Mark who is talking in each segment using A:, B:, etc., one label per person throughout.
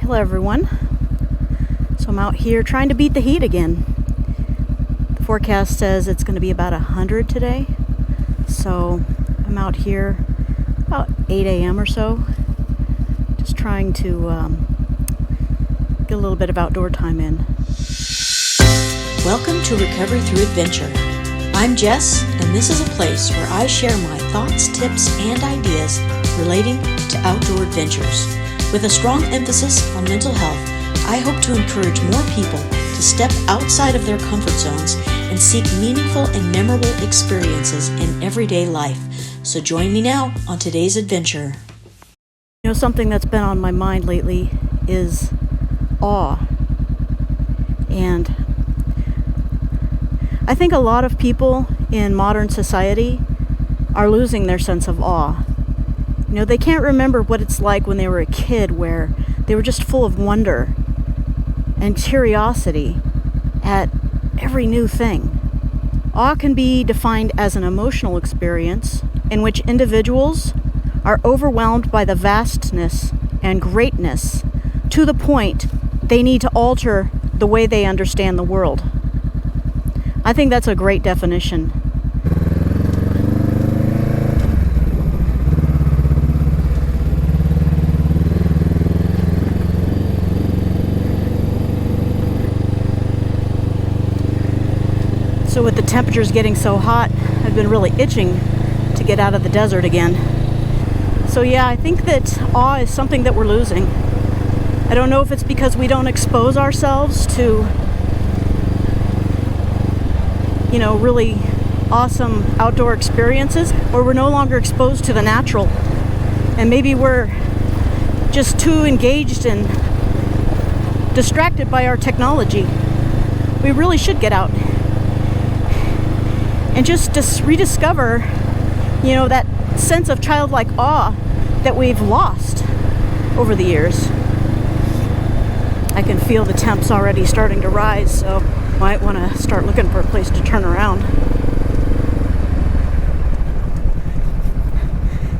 A: Hello everyone. So I'm out here trying to beat the heat again. The forecast says it's going to be about 100 today. So I'm out here about 8 a.m. or so, just trying to get a little bit of outdoor time in.
B: Welcome to Recovery Through Adventure. I'm Jess, and this is a place where I share my thoughts, tips, and ideas relating to outdoor adventures. With a strong emphasis on mental health, I hope to encourage more people to step outside of their comfort zones and seek meaningful and memorable experiences in everyday life. So join me now on today's adventure.
A: You know, something that's been on my mind lately is awe. And I think a lot of people in modern society are losing their sense of awe. You know, they can't remember what it's like when they were a kid, where they were just full of wonder and curiosity at every new thing. Awe can be defined as an emotional experience in which individuals are overwhelmed by the vastness and greatness to the point they need to alter the way they understand the world. I think that's a great definition. So with the temperatures getting so hot, I've been really itching to get out of the desert again. So yeah, I think that awe is something that we're losing. I don't know if it's because we don't expose ourselves to, you know, really awesome outdoor experiences, or we're no longer exposed to the natural. And maybe we're just too engaged and distracted by our technology. We really should get out and just rediscover, you know, that sense of childlike awe that we've lost over the years. I can feel the temps already starting to rise, so I might want to start looking for a place to turn around.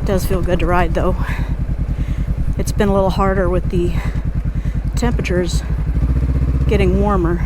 A: It does feel good to ride, though. It's been a little harder with the temperatures getting warmer.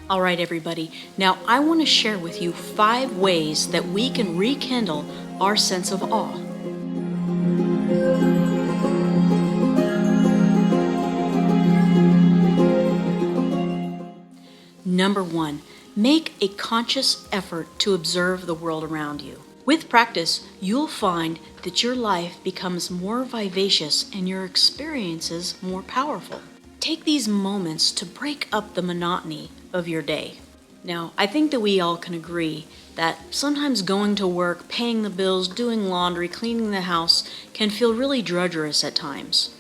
B: All right, everybody. Now I want to share with you 5 ways that we can rekindle our sense of awe. Number 1, make a conscious effort to observe the world around you. With practice, you'll find that your life becomes more vivacious and your experiences more powerful. Take these moments to break up the monotony of your day. Now, I think that we all can agree that sometimes going to work, paying the bills, doing laundry, cleaning the house can feel really drudgerous at times.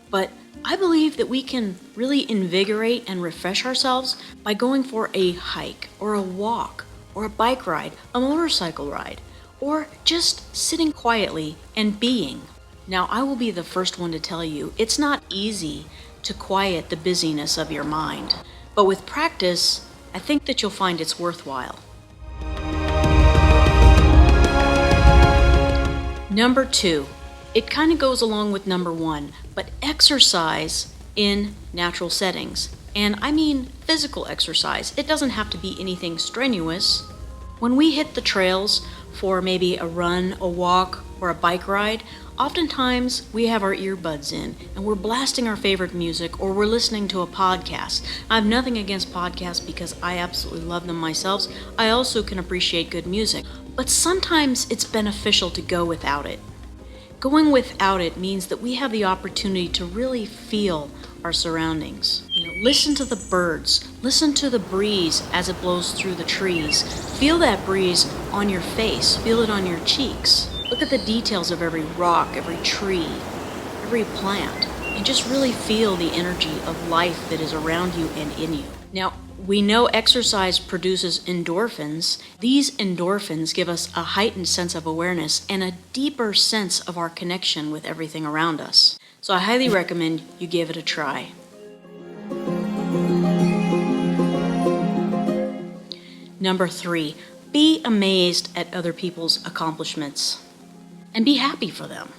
B: But I believe that we can really invigorate and refresh ourselves by going for a hike or a walk or a bike ride, a motorcycle ride, or just sitting quietly and being. Now, I will be the first one to tell you it's not easy to quiet the busyness of your mind. But with practice, I think that you'll find it's worthwhile. Number 2, it kind of goes along with number 1, but exercise in natural settings. And I mean physical exercise. It doesn't have to be anything strenuous. When we hit the trails for maybe a run, a walk, or a bike ride, oftentimes we have our earbuds in and we're blasting our favorite music, or we're listening to a podcast. I have nothing against podcasts because I absolutely love them myself. I also can appreciate good music, but sometimes it's beneficial to go without it. Going without it means that we have the opportunity to really feel our surroundings. Listen to the birds, listen to the breeze as it blows through the trees. Feel that breeze on your face, feel it on your cheeks. Look at the details of every rock, every tree, every plant, and just really feel the energy of life that is around you and in you. Now, we know exercise produces endorphins. These endorphins give us a heightened sense of awareness and a deeper sense of our connection with everything around us. So I highly recommend you give it a try. Number 3, be amazed at other people's accomplishments and be happy for them.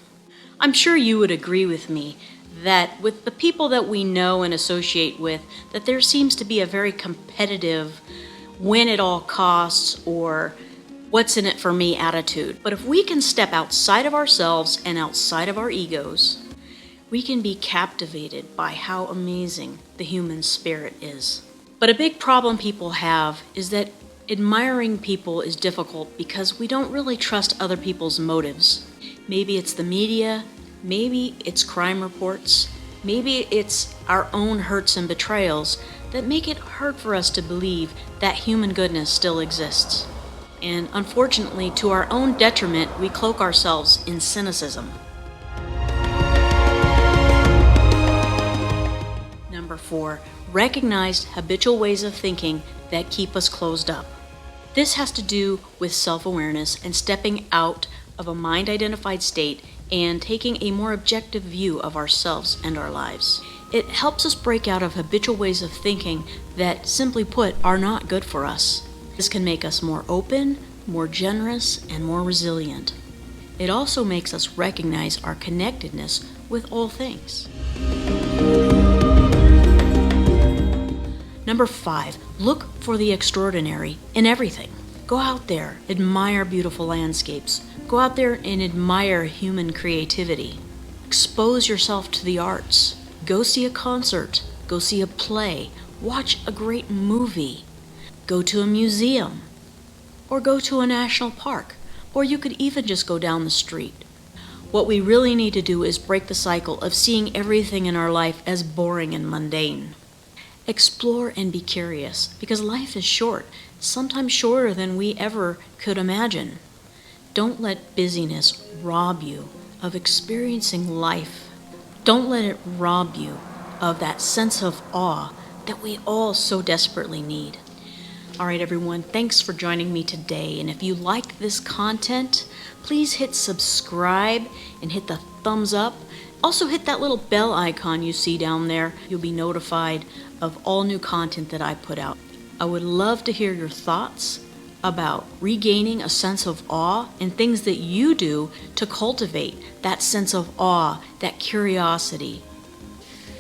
B: I'm sure you would agree with me that with the people that we know and associate with, that there seems to be a very competitive, win at all costs, or what's in it for me attitude. But if we can step outside of ourselves and outside of our egos, we can be captivated by how amazing the human spirit is. But a big problem people have is that admiring people is difficult because we don't really trust other people's motives. Maybe it's the media, maybe it's crime reports, maybe it's our own hurts and betrayals that make it hard for us to believe that human goodness still exists. And unfortunately, to our own detriment, we cloak ourselves in cynicism. Number 4, recognize habitual ways of thinking that keep us closed up. This has to do with self-awareness and stepping out of a mind-identified state and taking a more objective view of ourselves and our lives. It helps us break out of habitual ways of thinking that, simply put, are not good for us. This can make us more open, more generous, and more resilient. It also makes us recognize our connectedness with all things. Number 5, look for the extraordinary in everything. Go out there, admire beautiful landscapes. Go out there and admire human creativity. Expose yourself to the arts. Go see a concert. Go see a play. Watch a great movie. Go to a museum. Or go to a national park. Or you could even just go down the street. What we really need to do is break the cycle of seeing everything in our life as boring and mundane. Explore and be curious, because life is short, sometimes shorter than we ever could imagine. Don't let busyness rob you of experiencing life. Don't let it rob you of that sense of awe that we all so desperately need. All right, everyone, thanks for joining me today. And if you liked this content, please hit subscribe and hit the thumbs up. Also hit that little bell icon you see down there. You'll be notified of all new content that I put out. I would love to hear your thoughts about regaining a sense of awe and things that you do to cultivate that sense of awe, that curiosity.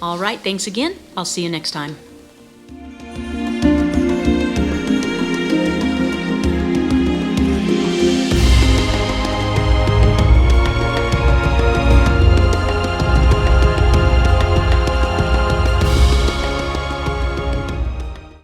B: All right, thanks again. I'll see you next time.